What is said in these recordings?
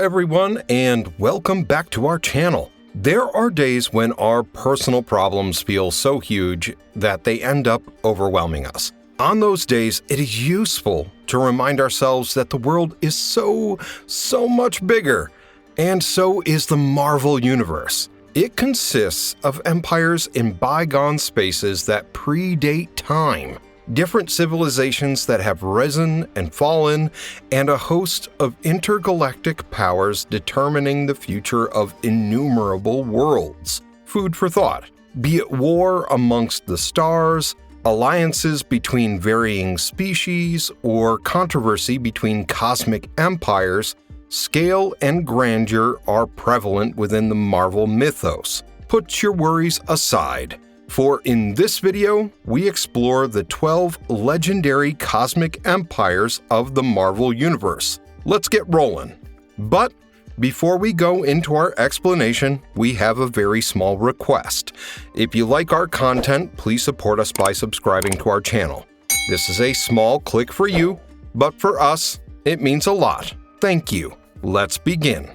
everyone, and welcome back to our channel. There are days when our personal problems feel so huge that they end up overwhelming us. On those days, it is useful to remind ourselves that the world is so much bigger, and so is the Marvel Universe. It consists of empires in bygone spaces that predate time, different civilizations that have risen and fallen, and a host of intergalactic powers determining the future of innumerable worlds. Food for thought. Be it war amongst the stars, alliances between varying species, or controversy between cosmic empires, scale and grandeur are prevalent within the Marvel mythos. Put your worries aside, for in this video, we explore the 12 legendary cosmic empires of the Marvel Universe. Let's get rolling. But before we go into our explanation, we have a very small request. If you like our content, please support us by subscribing to our channel. This is a small click for you, but for us, it means a lot. Thank you. Let's begin.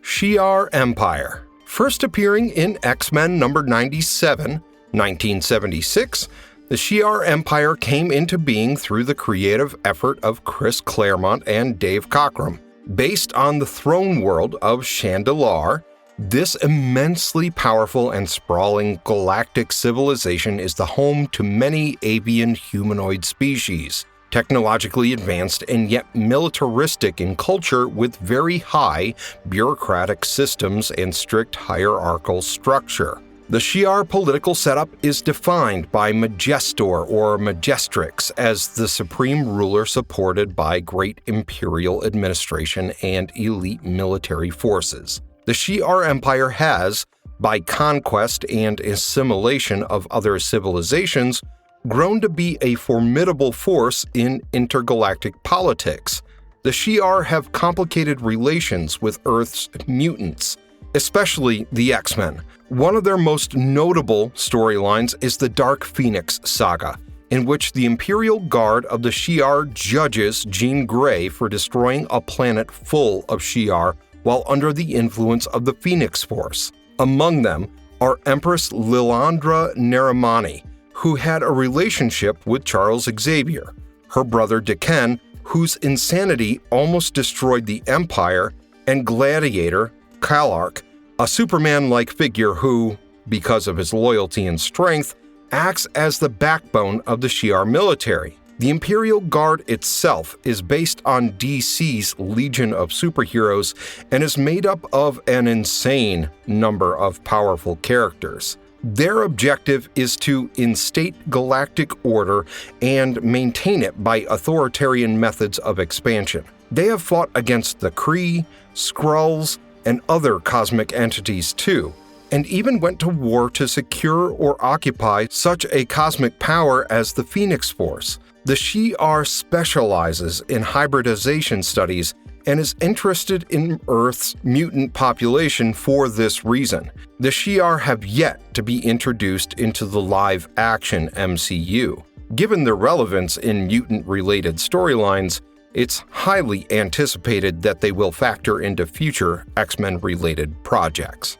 Shi Empire. First appearing in X-Men number 97, 1976, the Shi Empire came into being through the creative effort of Chris Claremont and Dave Cockrum. Based on the throne world of Chandelure, this immensely powerful and sprawling galactic civilization is the home to many avian humanoid species, technologically advanced and yet militaristic in culture with very high bureaucratic systems and strict hierarchical structure. The Shi'ar political setup is defined by Majestor or Majestrix as the supreme ruler supported by great imperial administration and elite military forces. The Shi'ar Empire has, by conquest and assimilation of other civilizations, grown to be a formidable force in intergalactic politics. The Shi'ar have complicated relations with Earth's mutants, especially the X-Men. One of their most notable storylines is the Dark Phoenix saga, in which the Imperial Guard of the Shi'ar judges Jean Grey for destroying a planet full of Shi'ar while under the influence of the Phoenix Force. Among them are Empress Lilandra Narimani, who had a relationship with Charles Xavier, her brother D'Ken, whose insanity almost destroyed the Empire, and Gladiator Kalark, a Superman-like figure who, because of his loyalty and strength, acts as the backbone of the Shi'ar military. The Imperial Guard itself is based on DC's Legion of Superheroes and is made up of an insane number of powerful characters. Their objective is to instate galactic order and maintain it by authoritarian methods of expansion. They have fought against the Cre, Skrulls, and other cosmic entities too, and even went to war to secure or occupy such a cosmic power as the Phoenix Force. The Shi'ar specializes in hybridization studies and is interested in Earth's mutant population for this reason. The Shi'ar have yet to be introduced into the live-action MCU. Given their relevance in mutant-related storylines, it's highly anticipated that they will factor into future X-Men-related projects.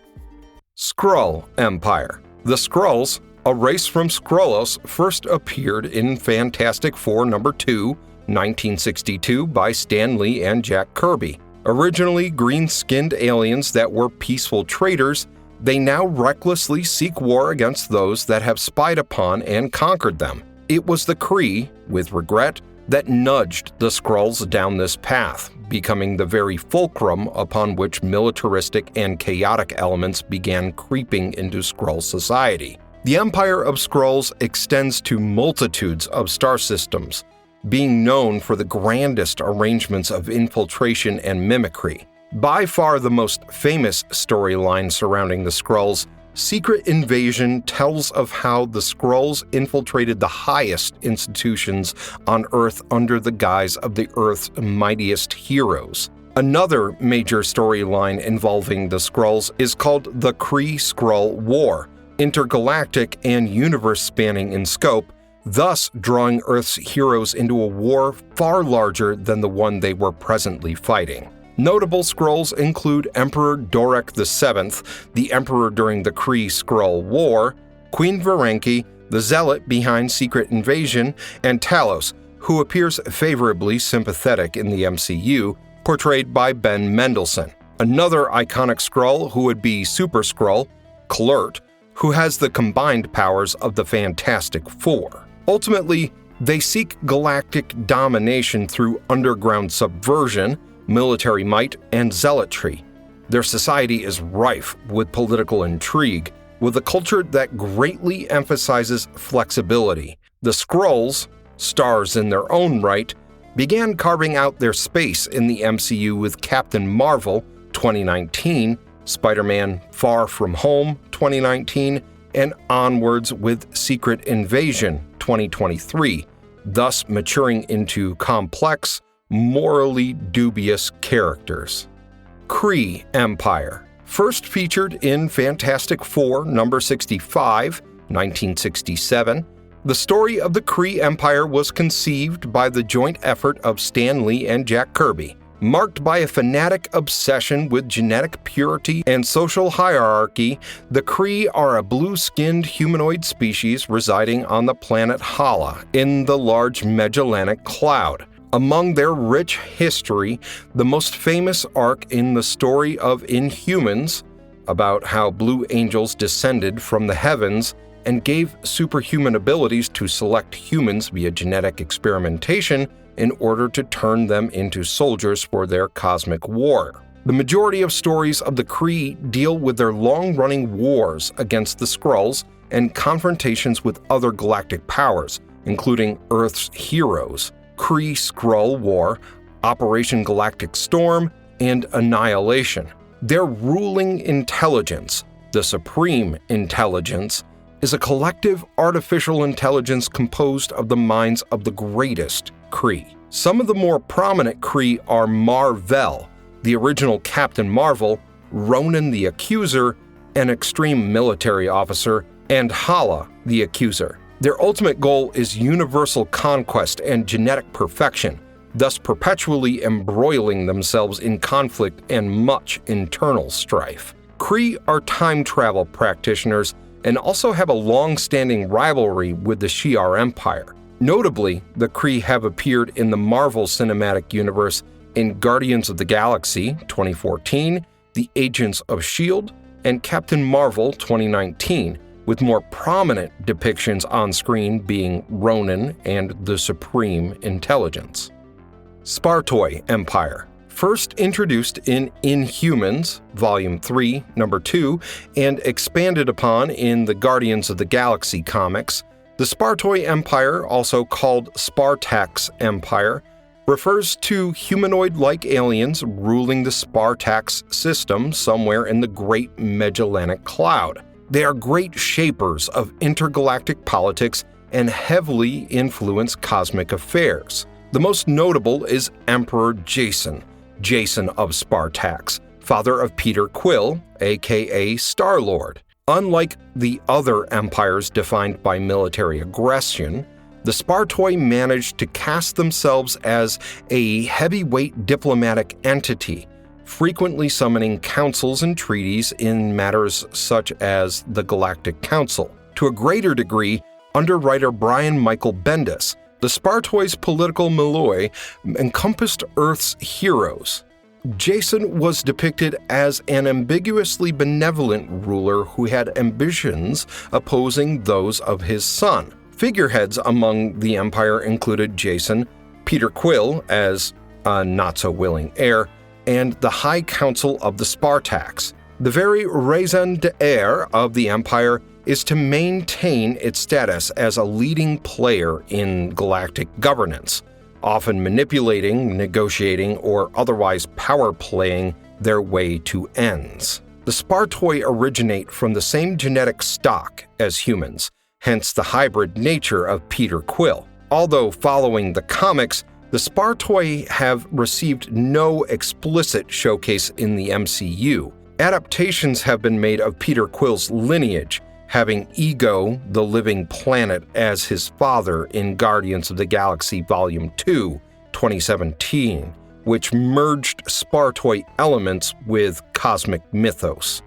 Skrull Empire. The Skrulls, a race from Skrullos, first appeared in Fantastic Four number 2, 1962 by Stan Lee and Jack Kirby. Originally green-skinned aliens that were peaceful traders, they now recklessly seek war against those that have spied upon and conquered them. It was the Kree, with regret, that nudged the Skrulls down this path, becoming the very fulcrum upon which militaristic and chaotic elements began creeping into Skrull society. The Empire of Skrulls extends to multitudes of star systems, being known for the grandest arrangements of infiltration and mimicry. By far the most famous storyline surrounding the Skrulls, Secret Invasion tells of how the Skrulls infiltrated the highest institutions on Earth under the guise of the Earth's mightiest heroes. Another major storyline involving the Skrulls is called the Kree-Skrull War, intergalactic and universe-spanning in scope, thus drawing Earth's heroes into a war far larger than the one they were presently fighting. Notable Skrulls include Emperor Dorek VII, the Emperor during the Kree Skrull War, Queen Varenki, the Zealot behind Secret Invasion, and Talos, who appears favorably sympathetic in the MCU, portrayed by Ben Mendelsohn. Another iconic Skrull who would be Super Skrull, Kl'rt, who has the combined powers of the Fantastic Four. Ultimately, they seek galactic domination through underground subversion, military might, and zealotry. Their society is rife with political intrigue, with a culture that greatly emphasizes flexibility. The Skrulls, stars in their own right, began carving out their space in the MCU with Captain Marvel 2019, Spider-Man Far From Home 2019, and onwards with Secret Invasion 2023, thus maturing into complex, morally dubious characters. Cre Empire, first featured in Fantastic Four number 65, 1967, the story of the Cre Empire was conceived by the joint effort of Stan Lee and Jack Kirby. Marked by a fanatic obsession with genetic purity and social hierarchy, the Kree are a blue-skinned humanoid species residing on the planet Hala in the Large Magellanic Cloud. Among their rich history, the most famous arc in the story of Inhumans, about how blue angels descended from the heavens and gave superhuman abilities to select humans via genetic experimentation in order to turn them into soldiers for their cosmic war. The majority of stories of the Kree deal with their long-running wars against the Skrulls and confrontations with other galactic powers, including Earth's heroes, Kree Skrull War, Operation Galactic Storm, and Annihilation. Their ruling intelligence, the Supreme Intelligence, is a collective artificial intelligence composed of the minds of the greatest Kree. Some of the more prominent Kree are Mar-Vell, the original Captain Marvel, Ronan the Accuser, an extreme military officer, and Hala the Accuser. Their ultimate goal is universal conquest and genetic perfection, thus perpetually embroiling themselves in conflict and much internal strife. Kree are time travel practitioners and also have a long-standing rivalry with the Shi Empire. Notably, the Kree have appeared in the Marvel Cinematic Universe in Guardians of the Galaxy 2014, The Agents of S.H.I.E.L.D., and Captain Marvel 2019, with more prominent depictions on screen being Ronan and the Supreme Intelligence. Spartoy Empire, first introduced in Inhumans, Volume 3, Number 2, and expanded upon in the Guardians of the Galaxy comics, the Spartoy Empire, also called Spartax Empire, refers to humanoid-like aliens ruling the Spartax system somewhere in the Great Magellanic Cloud. They are great shapers of intergalactic politics and heavily influence cosmic affairs. The most notable is Emperor Jason of Spartax, father of Peter Quill, aka Star-Lord. Unlike the other empires defined by military aggression, the Spartoy managed to cast themselves as a heavyweight diplomatic entity, frequently summoning councils and treaties in matters such as the Galactic Council. To a greater degree, under writer Brian Michael Bendis, the Spartoy's political milieu encompassed Earth's heroes. Jason was depicted as an ambiguously benevolent ruler who had ambitions opposing those of his son. Figureheads among the Empire included Jason, Peter Quill as a not-so-willing heir, and the High Council of the Spartax. The very raison d'être of the Empire is to maintain its status as a leading player in galactic governance, often manipulating, negotiating, or otherwise power-playing their way to ends. The Spartoy originate from the same genetic stock as humans, hence the hybrid nature of Peter Quill. Although following the comics, the Spartoy have received no explicit showcase in the MCU. Adaptations have been made of Peter Quill's lineage, having Ego, the living planet, as his father in Guardians of the Galaxy Volume 2, 2017, which merged Spartoy elements with cosmic mythos.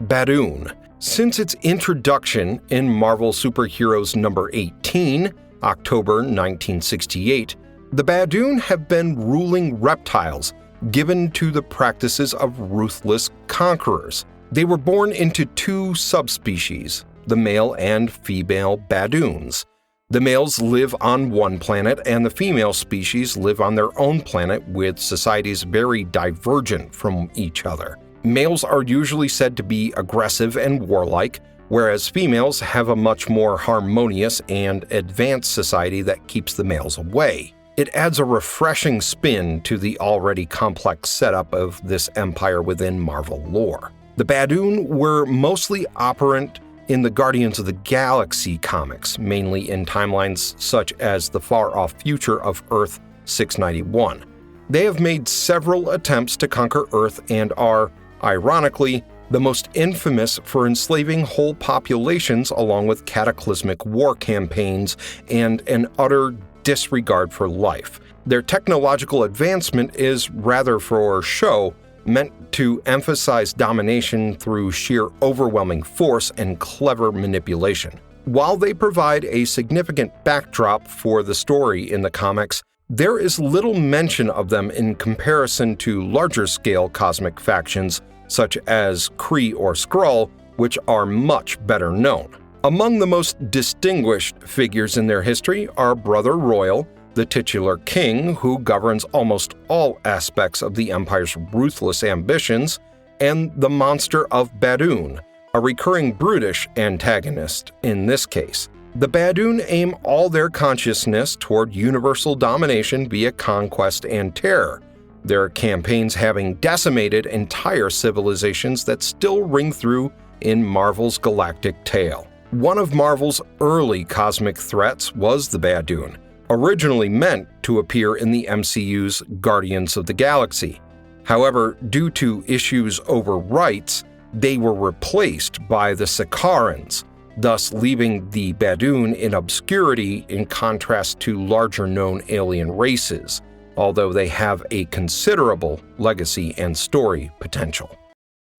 Badon. Since its introduction in Marvel Superheroes number 18, October 1968, the Badon have been ruling reptiles given to the practices of ruthless conquerors. They were born into two subspecies, the male and female Badons. The males live on one planet, and the female species live on their own planet with societies very divergent from each other. Males are usually said to be aggressive and warlike, whereas females have a much more harmonious and advanced society that keeps the males away. It adds a refreshing spin to the already complex setup of this empire within Marvel lore. The Badon were mostly operant in the Guardians of the Galaxy comics, mainly in timelines such as the far-off future of Earth 691. They have made several attempts to conquer Earth and are, ironically, the most infamous for enslaving whole populations along with cataclysmic war campaigns and an utter disregard for life. Their technological advancement is rather for show, meant to emphasize domination through sheer overwhelming force and clever manipulation. While they provide a significant backdrop for the story in the comics, there is little mention of them in comparison to larger-scale cosmic factions such as Kree or Skrull, which are much better known. Among the most distinguished figures in their history are Brother Royal, the titular king who governs almost all aspects of the Empire's ruthless ambitions, and the Monster of Badon, a recurring brutish antagonist in this case. The Badon aim all their consciousness toward universal domination via conquest and terror, their campaigns having decimated entire civilizations that still ring through in Marvel's galactic tale. One of Marvel's early cosmic threats was the Badon, originally meant to appear in the MCU's Guardians of the Galaxy. However, due to issues over rights, they were replaced by the Sakarans, thus leaving the Badon in obscurity in contrast to larger-known alien races, although they have a considerable legacy and story potential.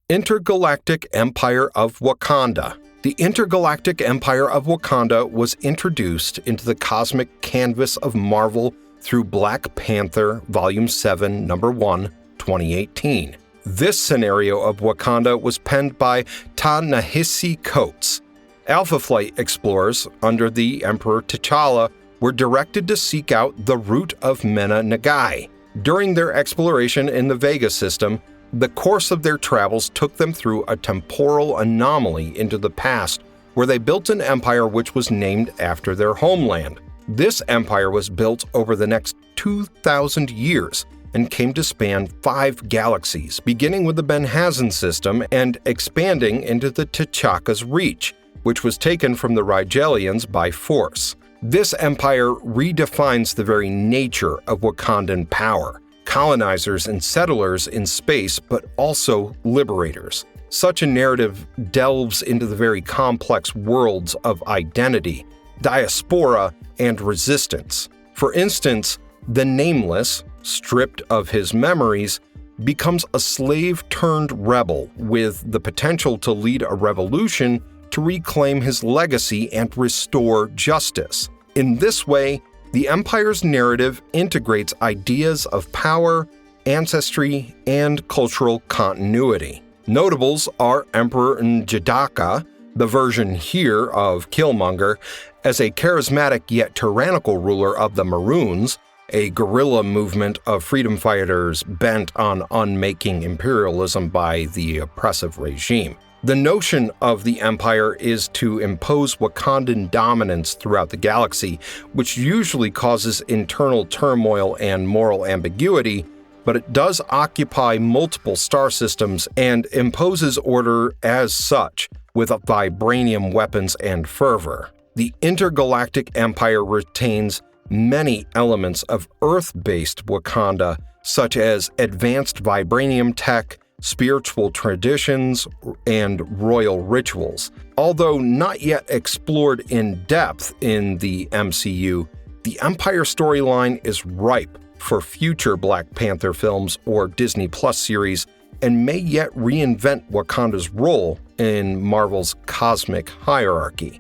Intergalactic Empire of Wakanda. The Intergalactic Empire of Wakanda was introduced into the cosmic canvas of Marvel through Black Panther Volume 7, Number 1, 2018. This scenario of Wakanda was penned by Ta-Nehisi Coates. Alpha Flight explorers under the Emperor T'Challa were directed to seek out the root of Mena Nagai. During their exploration in the Vega system, the course of their travels took them through a temporal anomaly into the past, where they built an empire which was named after their homeland. This empire was built over the next 2,000 years and came to span 5 galaxies, beginning with the Benhazen system and expanding into the T'Chaka's Reach, which was taken from the Rigelians by force. This empire redefines the very nature of Wakandan power. Colonizers and settlers in space, but also liberators. Such a narrative delves into the very complex worlds of identity, diaspora, and resistance. For instance, the Nameless, stripped of his memories, becomes a slave-turned-rebel with the potential to lead a revolution to reclaim his legacy and restore justice. In this way, the Empire's narrative integrates ideas of power, ancestry, and cultural continuity. Notables are Emperor N'Jadaka, the version here of Killmonger, as a charismatic yet tyrannical ruler of the Maroons, a guerrilla movement of freedom fighters bent on unmaking imperialism by the oppressive regime. The notion of the Empire is to impose Wakandan dominance throughout the galaxy, which usually causes internal turmoil and moral ambiguity, but it does occupy multiple star systems and imposes order as such, with vibranium weapons and fervor. The Intergalactic Empire retains many elements of Earth-based Wakanda, such as advanced vibranium tech, spiritual traditions, and royal rituals. Although not yet explored in depth in the MCU, the Empire storyline is ripe for future Black Panther films or Disney Plus series and may yet reinvent Wakanda's role in Marvel's cosmic hierarchy.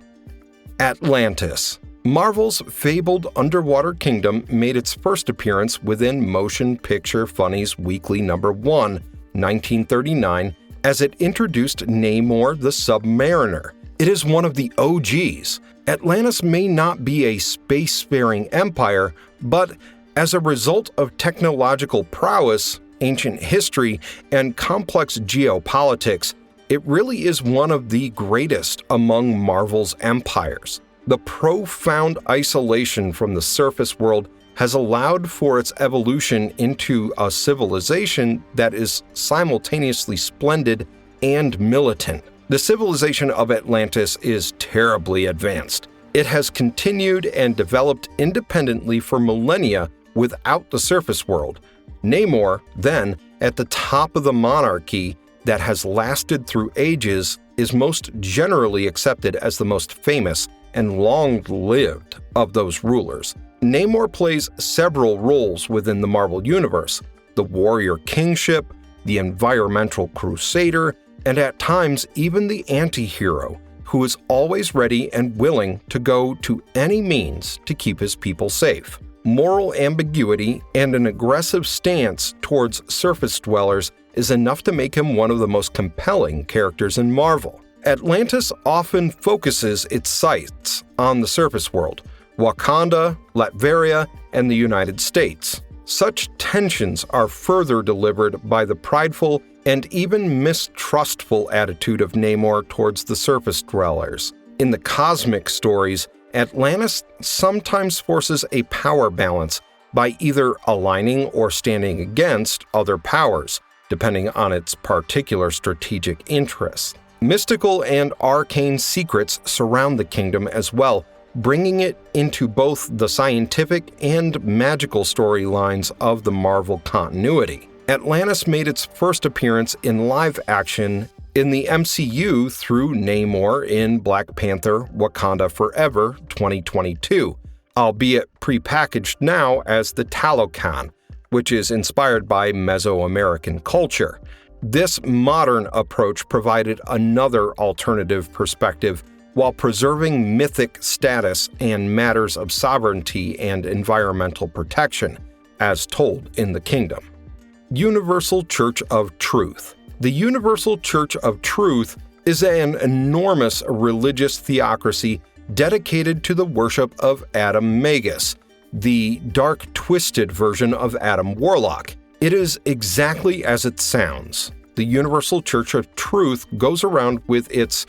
Atlantis. Marvel's fabled underwater kingdom made its first appearance within Motion Picture Funny's Weekly Number 1, 1939, as it introduced Namor the Submariner. It is one of the OGs. Atlantis may not be a spacefaring empire, but as a result of technological prowess, ancient history, and complex geopolitics, it really is one of the greatest among Marvel's empires. The profound isolation from the surface world has allowed for its evolution into a civilization that is simultaneously splendid and militant. The civilization of Atlantis is terribly advanced. It has continued and developed independently for millennia without the surface world. Namor, then, at the top of the monarchy that has lasted through ages, is most generally accepted as the most famous and long-lived of those rulers. Namor plays several roles within the Marvel Universe: the warrior kingship, the environmental crusader, and at times even the anti-hero, who is always ready and willing to go to any means to keep his people safe. Moral ambiguity and an aggressive stance towards surface dwellers is enough to make him one of the most compelling characters in Marvel. Atlantis often focuses its sights on the surface world: Wakanda, Latveria, and the United States. Such tensions are further delivered by the prideful and even mistrustful attitude of Namor towards the surface dwellers. In the cosmic stories, Atlantis sometimes forces a power balance by either aligning or standing against other powers, depending on its particular strategic interests. Mystical and arcane secrets surround the kingdom as well, bringing it into both the scientific and magical storylines of the Marvel continuity. Atlantis made its first appearance in live action in the MCU through Namor in Black Panther: Wakanda Forever 2022, albeit prepackaged now as the Talokan, which is inspired by Mesoamerican culture. This modern approach provided another alternative perspective while preserving mythic status and matters of sovereignty and environmental protection, as told in the kingdom. Universal Church of Truth. The Universal Church of Truth is an enormous religious theocracy dedicated to the worship of Adam Magus, the dark, twisted version of Adam Warlock. It is exactly as it sounds. The Universal Church of Truth goes around with its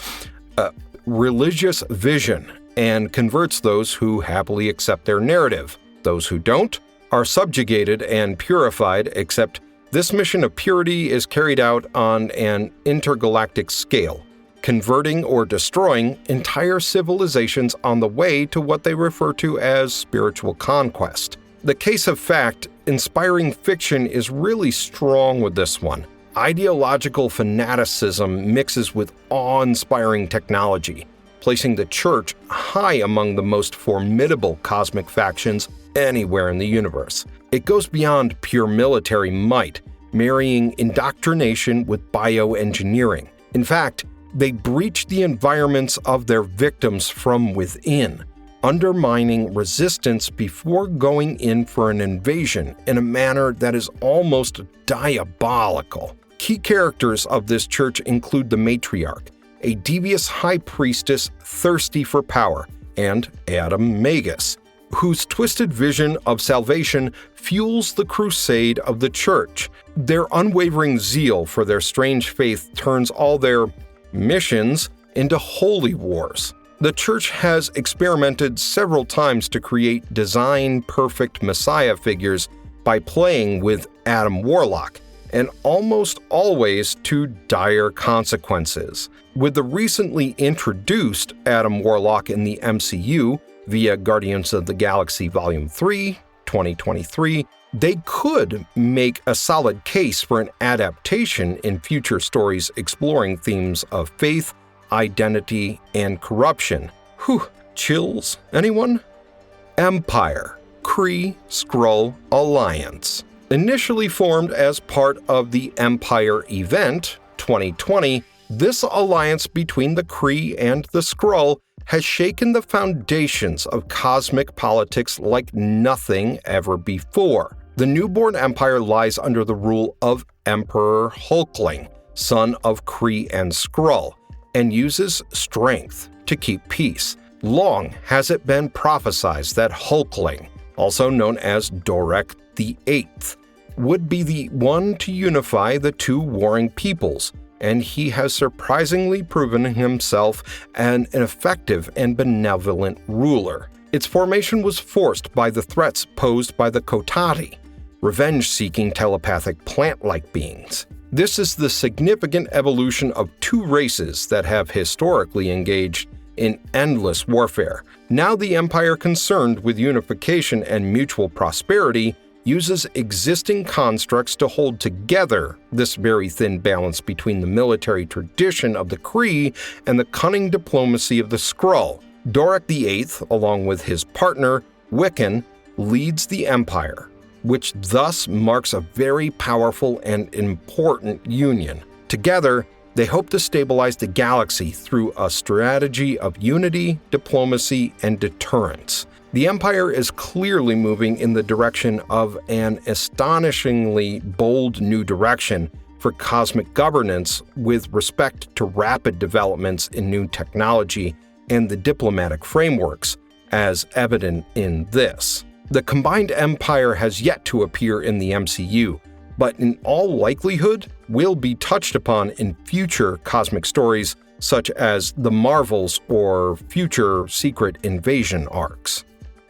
religious vision and converts those who happily accept their narrative. Those who don't are subjugated and purified, except this mission of purity is carried out on an intergalactic scale, converting or destroying entire civilizations on the way to what they refer to as spiritual conquest. The case of fact, inspiring fiction is really strong with this one. Ideological fanaticism mixes with awe-inspiring technology, placing the Church high among the most formidable cosmic factions anywhere in the universe. It goes beyond pure military might, marrying indoctrination with bioengineering. In fact, they breach the environments of their victims from within, undermining resistance before going in for an invasion in a manner that is almost diabolical. Key characters of this church include the Matriarch, a devious high priestess thirsty for power, and Adam Magus, whose twisted vision of salvation fuels the crusade of the church. Their unwavering zeal for their strange faith turns all their missions into holy wars. The church has experimented several times to create design-perfect Messiah figures by playing with Adam Warlock, and almost always to dire consequences. With the recently introduced Adam Warlock in the MCU via Guardians of the Galaxy Volume 3, 2023, they could make a solid case for an adaptation in future stories exploring themes of faith, identity, and corruption. Whew, chills, anyone? Empire. Kree-Skrull Alliance. Initially formed as part of the Empire event 2020, this alliance between the Kree and the Skrull has shaken the foundations of cosmic politics like nothing ever before. The newborn empire lies under the rule of Emperor Hulkling, son of Cre and Skrull, and uses strength to keep peace. Long has it been prophesied that Hulkling, also known as Dorek the Eighth, would be the one to unify the two warring peoples, and he has surprisingly proven himself an effective and benevolent ruler. Its formation was forced by the threats posed by the Kotati, revenge-seeking telepathic plant-like beings. This is the significant evolution of two races that have historically engaged in endless warfare. Now the empire concerned with unification and mutual prosperity uses existing constructs to hold together this very thin balance between the military tradition of the Kree and the cunning diplomacy of the Skrull. Dorek VIII, along with his partner, Wiccan, leads the empire, which thus marks a very powerful and important union. Together, they hope to stabilize the galaxy through a strategy of unity, diplomacy, and deterrence. The Empire is clearly moving in the direction of an astonishingly bold new direction for cosmic governance with respect to rapid developments in new technology and the diplomatic frameworks, as evident in this. The combined empire has yet to appear in the MCU, but in all likelihood will be touched upon in future cosmic stories such as the Marvels or future Secret Invasion arcs.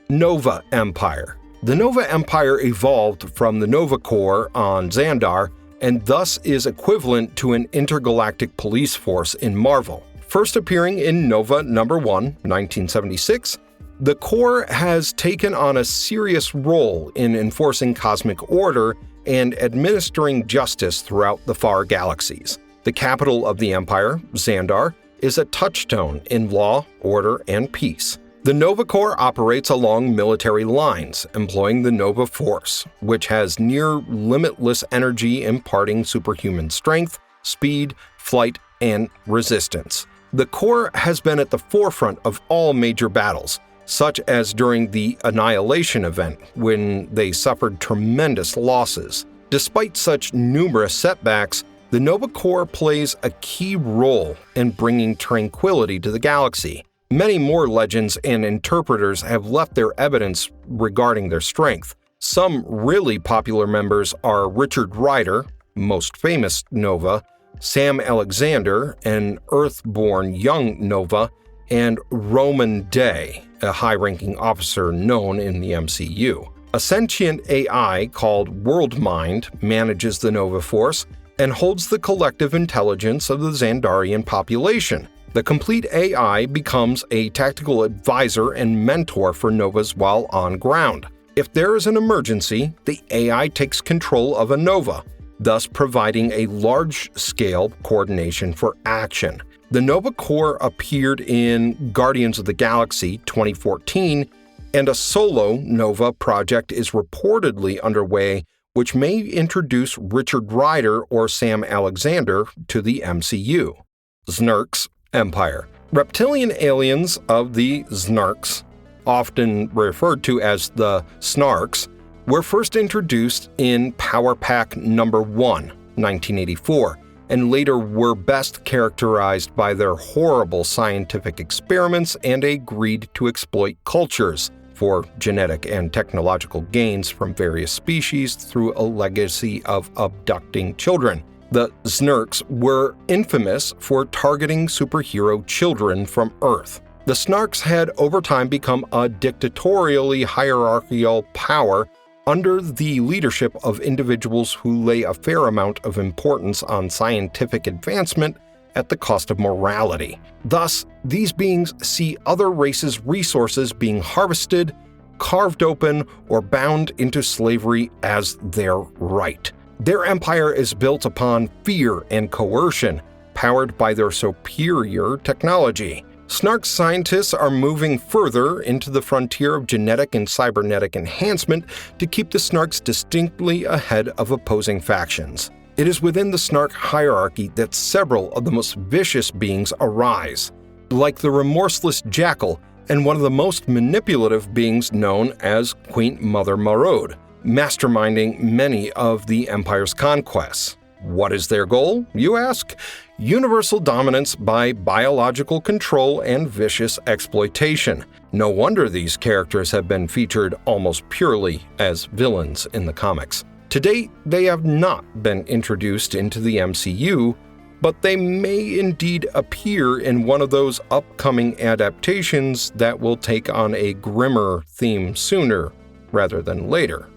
Nova Empire. The Nova Empire evolved from the Nova Corps on Xandar and thus is equivalent to an intergalactic police force in Marvel. First appearing in Nova number 1, 1976, the Corps has taken on a serious role in enforcing cosmic order and administering justice throughout the far galaxies. The capital of the Empire, Xandar, is a touchstone in law, order, and peace. The Nova Corps operates along military lines, employing the Nova Force, which has near-limitless energy imparting superhuman strength, speed, flight, and resistance. The Corps has been at the forefront of all major battles, such as during the Annihilation event, when they suffered tremendous losses. Despite such numerous setbacks, the Nova Corps plays a key role in bringing tranquility to the galaxy. Many more legends and interpreters have left their evidence regarding their strength. Some really popular members are Richard Rider, most famous Nova, Sam Alexander, an Earth-born young Nova, and Roman Day, a high-ranking officer known in the MCU. A sentient AI called WorldMind manages the Nova Force and holds the collective intelligence of the Xandarian population. The complete AI becomes a tactical advisor and mentor for Novas while on ground. If there is an emergency, the AI takes control of a Nova, thus providing a large-scale coordination for action. The Nova Corps appeared in Guardians of the Galaxy 2014, and a solo Nova project is reportedly underway, which may introduce Richard Rider or Sam Alexander to the MCU. Snark Empire. Reptilian aliens of the Snarks, often referred to as the Snarks, were first introduced in Power Pack number 1, 1984, and later were best characterized by their horrible scientific experiments and a greed to exploit cultures for genetic and technological gains from various species through a legacy of abducting children. The Snarks were infamous for targeting superhero children from Earth. The Snarks had over time become a dictatorially hierarchical power under the leadership of individuals who lay a fair amount of importance on scientific advancement at the cost of morality. Thus, these beings see other races' resources being harvested, carved open, or bound into slavery as their right. Their empire is built upon fear and coercion, powered by their superior technology. Snark's scientists are moving further into the frontier of genetic and cybernetic enhancement to keep the Snarks distinctly ahead of opposing factions. It is within the Snark hierarchy that several of the most vicious beings arise, like the remorseless Jackal and one of the most manipulative beings known as Queen Mother Maraude, masterminding many of the Empire's conquests. What is their goal, you ask? Universal dominance by biological control and vicious exploitation. No wonder these characters have been featured almost purely as villains in the comics. To date, they have not been introduced into the MCU, but they may indeed appear in one of those upcoming adaptations that will take on a grimmer theme sooner rather than later.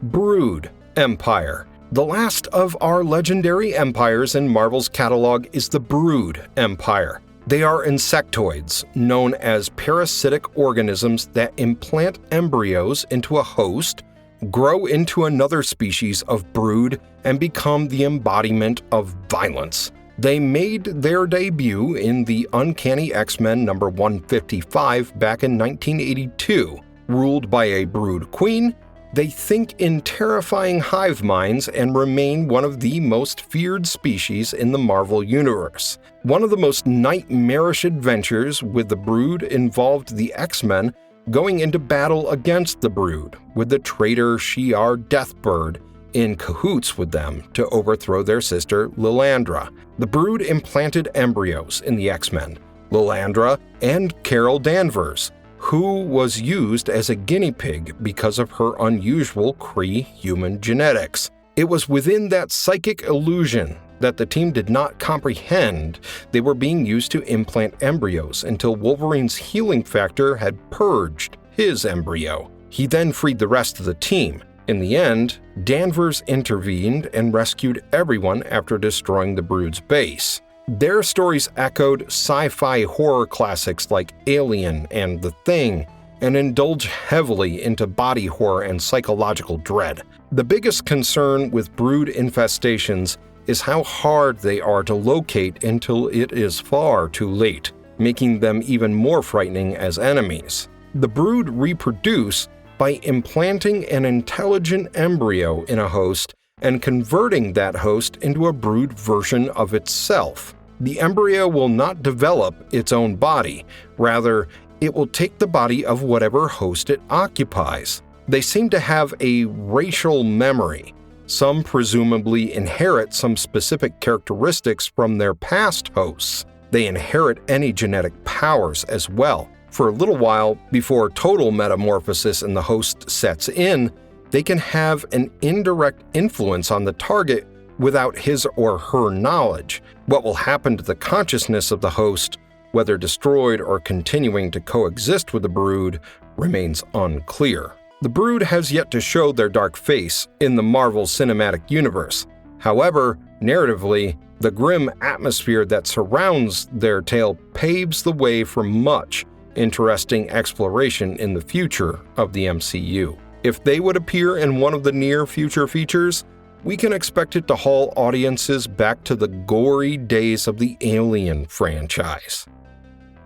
Brood Empire. The last of our legendary empires in Marvel's catalog is the Brood Empire. They are insectoids, known as parasitic organisms that implant embryos into a host, grow into another species of brood, and become the embodiment of violence. They made their debut in the Uncanny X-Men number 155 back in 1982. Ruled by a brood queen, they think in terrifying hive minds and remain one of the most feared species in the Marvel Universe. One of the most nightmarish adventures with the Brood involved the X-Men going into battle against the Brood, with the traitor Shi'ar Deathbird in cahoots with them to overthrow their sister Lilandra. The Brood implanted embryos in the X-Men, Lilandra and Carol Danvers, who was used as a guinea pig because of her unusual Kree human genetics. It was within that psychic illusion that the team did not comprehend they were being used to implant embryos until Wolverine's healing factor had purged his embryo. He then freed the rest of the team. In the end, Danvers intervened and rescued everyone after destroying the Brood's base. Their stories echoed sci-fi horror classics like Alien and The Thing, and indulge heavily into body horror and psychological dread. The biggest concern with Brood infestations is how hard they are to locate until it is far too late, making them even more frightening as enemies. The Brood reproduce by implanting an intelligent embryo in a host and converting that host into a Brood version of itself. The embryo will not develop its own body, rather, it will take the body of whatever host it occupies. They seem to have a racial memory. Some presumably inherit some specific characteristics from their past hosts. They inherit any genetic powers as well. For a little while, before total metamorphosis in the host sets in, they can have an indirect influence on the target without his or her knowledge. What will happen to the consciousness of the host, whether destroyed or continuing to coexist with the Brood, remains unclear. The Brood has yet to show their dark face in the Marvel Cinematic Universe. However, narratively, the grim atmosphere that surrounds their tale paves the way for much interesting exploration in the future of the MCU. If they would appear in one of the near-future features, we can expect it to haul audiences back to the gory days of the Alien franchise.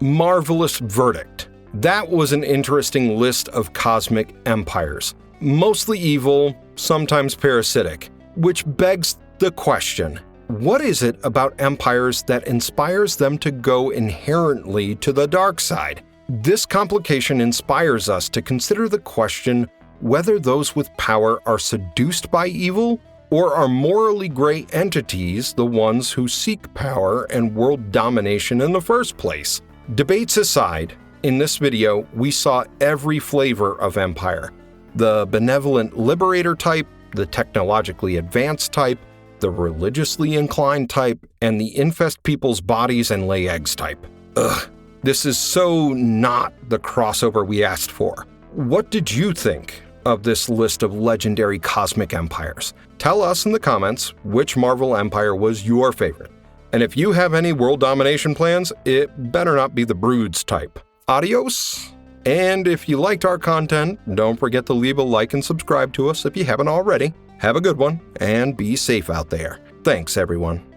Marvelous verdict. That was an interesting list of cosmic empires, mostly evil, sometimes parasitic, which begs the question, what is it about empires that inspires them to go inherently to the dark side? This complication inspires us to consider the question whether those with power are seduced by evil, or are morally gray entities the ones who seek power and world domination in the first place. Debates aside, in this video we saw every flavor of empire. The benevolent liberator type, the technologically advanced type, the religiously inclined type, and the infest people's bodies and lay eggs type. Ugh, this is so not the crossover we asked for. What did you think of this list of legendary cosmic empires? Tell us in the comments which Marvel empire was your favorite. And if you have any world domination plans, it better not be the Brood's type. Adios! And if you liked our content, don't forget to leave a like and subscribe to us if you haven't already. Have a good one, and be safe out there. Thanks, everyone.